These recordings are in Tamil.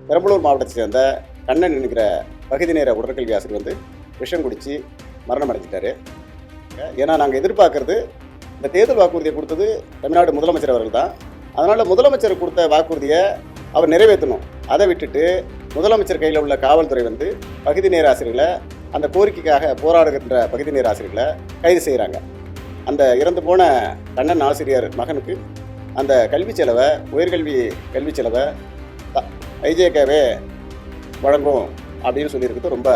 பெரம்பலூர் மாவட்டத்தை சேர்ந்த கண்ணன் என்கிற பகுதி நேர உடற்கல்வி ஆசிரியர் வந்து விஷம் குடித்து மரணம் அடைஞ்சிட்டாரு. ஏன்னா நாங்கள் எதிர்பார்க்கறது இந்த தேர்தல் வாக்குறுதியை கொடுத்தது தமிழ்நாடு முதலமைச்சர் அவர்கள் தான். அதனால் முதலமைச்சர் கொடுத்த வாக்குறுதியை அவர் நிறைவேற்றணும். அதை விட்டுட்டு முதலமைச்சர் கையில் உள்ள காவல்துறை வந்து பகுதி நேர ஆசிரியர்களை, அந்த கோரிக்கைக்காக போராடுகின்ற பகுதி நேர ஆசிரியர்களை கைது செய்கிறாங்க. அந்த இறந்து போன கண்ணன் ஆசிரியர் மகனுக்கு அந்த கல்வி செலவை, உயர்கல்வி கல்வி செலவை ஐஜேகேவே வழங்கும் அப்படின்னு சொல்லியிருக்கிறது ரொம்ப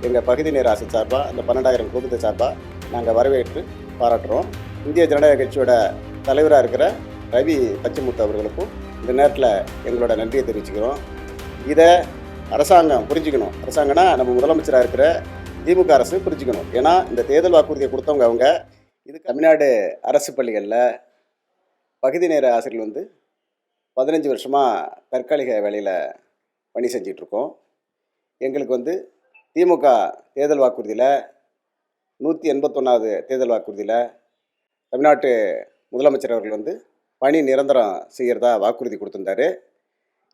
எங்கள் பகுதி நேர ஆசிரியர் சார்பாக, அந்த 12,000 குடும்பத்தை சார்பாக நாங்கள் வரவேற்று பாராட்டுறோம். இந்திய ஜனநாயக கட்சியோட தலைவராக இருக்கிற ரவி பச்சமுத்து அவர்களுக்கும் இந்த நேரத்தில் எங்களோட நன்றியை தெரிவிச்சுக்கிறோம். இதை அரசாங்கம் புரிஞ்சுக்கணும். அரசாங்கம்னா நம்ம முதலமைச்சராக இருக்கிற திமுக அரசு புரிஞ்சுக்கணும். ஏன்னா இந்த தேர்தல் வாக்குறுதியை கொடுத்தவங்க அவங்க. இது தமிழ்நாடு அரசு பள்ளிகளில் பகுதி நேர ஆசிரியர்கள் வந்து 15 வருஷமாக தற்காலிக வேலையில் பணி செஞ்சிட்ருக்கோம். எங்களுக்கு வந்து திமுக தேர்தல் வாக்குறுதியில் 181வது தேர்தல் வாக்குறுதியில் தமிழ்நாட்டு முதலமைச்சர் அவர்கள் வந்து பணி நிரந்தரம் செய்கிறதா வாக்குறுதி கொடுத்துருந்தாரு.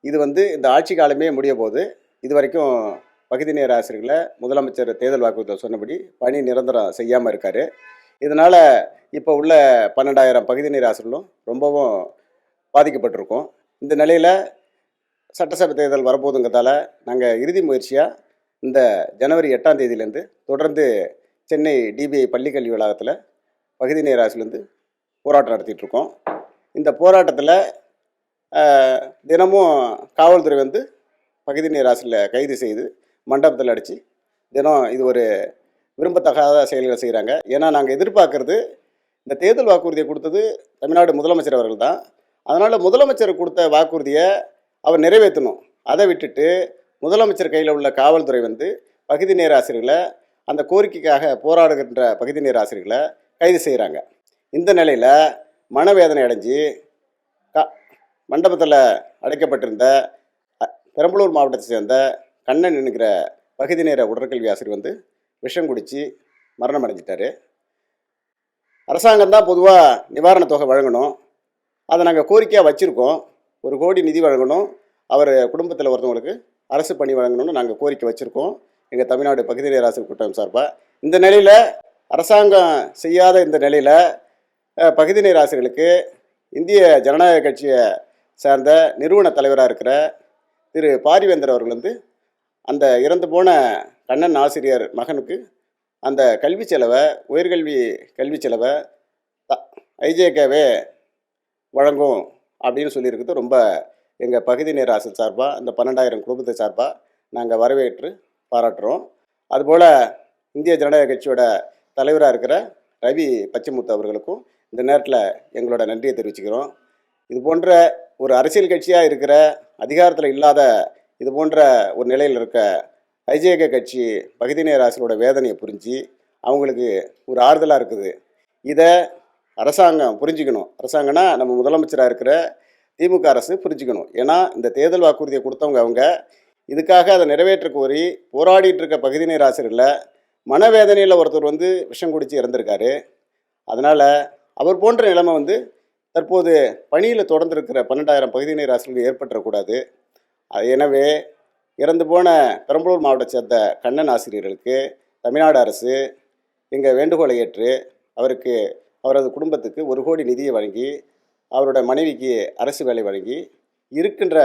இது வந்து இந்த ஆட்சி காலமே முடிய போது இது வரைக்கும் பகுதி நேர ஆசிரியர்களை முதலமைச்சர் தேர்தல் வாக்குறுதியில் சொன்னபடி பணி நிரந்தரம் செய்யாமல் இருக்கார். இதனால் இப்போ உள்ள 12,000 பகுதி நேர ஆசிரியர்களும் ரொம்பவும் பாதிக்கப்பட்டிருக்கோம். இந்த நிலையில் சட்டசபை தேர்தல் வரப்போகுதுங்கிறதால நாங்கள் இறுதி முயற்சியாக இந்த ஜனவரி 8ஆம் தேதியிலேருந்து தொடர்ந்து சென்னை டிபிஐ பள்ளிக்கல்வி வளாகத்தில் பகுதி நேர ஆசிரியர்லேருந்து போராட்டம் நடத்திட்டுருக்கோம். இந்த போராட்டத்தில் தினமும் காவல்துறை வந்து பகுதி நேர ஆசிரியரை கைது செய்து மண்டபத்தில் அடித்து தினம் இது ஒரு விரும்பத்தகாத செயல்களை செய்கிறாங்க. ஏன்னா நாங்கள் எதிர்பார்க்கறது இந்த தேர்தல் வாக்குறுதியை கொடுத்தது தமிழ்நாடு முதலமைச்சர் அவர்கள் தான். அதனால் முதலமைச்சர் கொடுத்த வாக்குறுதியை அவர் நிறைவேற்றணும். அதை விட்டுட்டு முதலமைச்சர் கையில் உள்ள காவல்துறை வந்து பகுதி நேர ஆசிரியர்களை, அந்த கோரிக்கைக்காக போராடுகின்ற பகுதி நேர ஆசிரியர்களை கைது செய்கிறாங்க. இந்த நிலையில் மனவேதனை அடைஞ்சு மண்டபத்தில் அடைக்கப்பட்டிருந்த பெரம்பலூர் மாவட்டத்தை சேர்ந்த கண்ணன் என்கிற பகுதி நேர உடற்கல்வி ஆசிரியர் வந்து விஷம் குடித்து மரணம் அடைஞ்சிட்டாரு. அரசாங்கம் தான் பொதுவாக நிவாரணத் தொகை வழங்கணும். அதை நாங்கள் கோரிக்கையாக வச்சுருக்கோம். 1 கோடி நிதி வழங்கணும், அவர் குடும்பத்தில் ஒருத்தவங்களுக்கு அரசு பணி வழங்கணும்னு நாங்கள் கோரிக்கை வச்சுருக்கோம் எங்கள் தமிழ்நாடு பகுதி நேர ஆசிரியர் கூட்டம் சார்பாக. இந்த நிலையில் அரசாங்கம் செய்யாத இந்த நிலையில் பகுதி நேர ஆசிரியர்களுக்கு இந்திய ஜனநாயக கட்சியை சேர்ந்த நிறுவன தலைவராக இருக்கிற திரு பாரிவேந்தர் அவர்கள் வந்து அந்த இறந்து போன கண்ணன் ஆசிரியர் மகனுக்கு அந்த கல்வி செலவை, உயர்கல்வி கல்வி செலவை ஐஜேகேவே வழங்கும் அப்படின்னு சொல்லியிருக்கிறது ரொம்ப எங்கள் பகுதி நேர ஆசிரியர் சார்பாக, அந்த 12,000 குடும்பத்தை சார்பாக நாங்கள் வரவேற்று பாராட்டுறோம். அதுபோல் இந்திய ஜனநாயக கட்சியோட தலைவராக இருக்கிற ரவி பச்சமுத்து அவர்களுக்கும் இந்த நேரத்தில் எங்களோட நன்றியை தெரிவிச்சுக்கிறோம். இது போன்ற ஒரு அரசியல் கட்சியாக இருக்கிற, அதிகாரத்தில் இல்லாத இது போன்ற ஒரு நிலையில் இருக்க ஐஜேகே கட்சி பகுதி நேர ஆசிரியரோட வேதனையை புரிஞ்சு அவங்களுக்கு ஒரு ஆறுதலாக இருக்குது. இதை அரசாங்கம் புரிஞ்சுக்கணும். அரசாங்கம்னா நம்ம முதலமைச்சராக இருக்கிற திமுக அரசு புரிஞ்சுக்கணும். ஏன்னா இந்த தேர்தல் வாக்குறுதியை கொடுத்தவங்க அவங்க. இதுக்காக அதை நிறைவேற்ற கோரி போராடிட்டு இருக்க பகுதி நேர ஆசிரியர்களை மனவேதனையில் ஒருத்தர் வந்து விஷம் குடித்து இறந்திருக்காரு. அதனால் அவர் போன்ற நிலைமை வந்து தற்போது பணியில் தொடர்ந்து இருக்கிற 12,000 பகுதி நேர ஆசிரியர்கள் ஏற்பட்டுறக்கூடாது. எனவே இறந்து போன பெரம்பலூர் மாவட்டத்தை சேர்ந்த கண்ணன் ஆசிரியர்களுக்கு தமிழ்நாடு அரசு எங்கள் வேண்டுகோளை ஏற்று அவருக்கு, அவரது குடும்பத்துக்கு 1 கோடி நிதியை வழங்கி, அவரோட மனைவிக்கு அரசு வேலை வழங்கி, இருக்கின்ற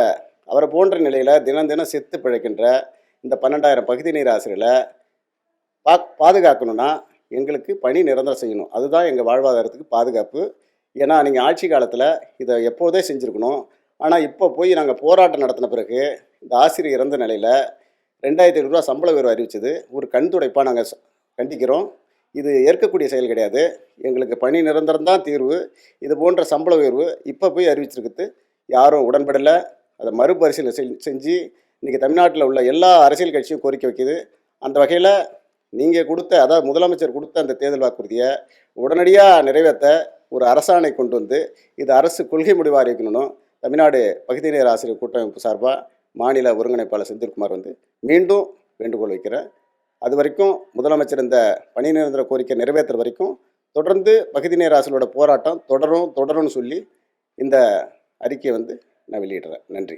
அவரை போன்ற நிலையில் தினம் தினம் செத்து பிழைக்கின்ற இந்த 12,000 பகுதி நேர ஆசிரியர்களை பாதுகாக்கணும்னா எங்களுக்கு பணி நிரந்தரம் செய்யணும். அதுதான் எங்கள் வாழ்வாதாரத்துக்கு பாதுகாப்பு. ஏன்னா நீங்கள் ஆட்சி காலத்தில் இதை எப்போதே செஞ்சுருக்கணும். ஆனால் இப்போ போய் நாங்கள் போராட்டம் நடத்தின பிறகு இந்த ஆசிரியர் இறந்த நிலையில் 2,500 ரூபா சம்பள உயர்வு அறிவித்தது ஒரு கண் துடைப்பாக நாங்கள் கண்டிக்கிறோம். இது ஏற்கக்கூடிய செயல் கிடையாது. எங்களுக்கு பணி நிரந்தரம் தான் தீர்வு. இது போன்ற சம்பள உயர்வு இப்போ போய் அறிவிச்சிருக்குது யாரும் உடன்படலை. அதை மறுபரிசீலனை செஞ்சு இன்றைக்கி தமிழ்நாட்டில் உள்ள எல்லா அரசியல் கட்சியும் கோரிக்கை வைக்கிது. அந்த வகையில் நீங்கள் கொடுத்த, அதாவது முதலமைச்சர் கொடுத்த அந்த தேர்தல் வாக்குறுதியை உடனடியாக நிறைவேற்ற ஒரு அரசாணை கொண்டு வந்து இது அரசு கொள்கை முடிவாக அறிவிக்கணும். தமிழ்நாடு பகுதி நேர ஆசிரியர் கூட்டமைப்பு சார்பாக மாநில ஒருங்கிணைப்பாளர் செந்தில்குமார் வந்து மீண்டும் வேண்டுகோள் வைக்கிறேன். அது வரைக்கும் முதலமைச்சர் இந்த பணி நிரந்தர கோரிக்கை நிறைவேற்றுற வரைக்கும் தொடர்ந்து பகுதி நேர ஆசிரியரோட போராட்டம் தொடரும்னு சொல்லி இந்த அறிக்கையை வந்து நான் வெளியிடுறேன். நன்றி.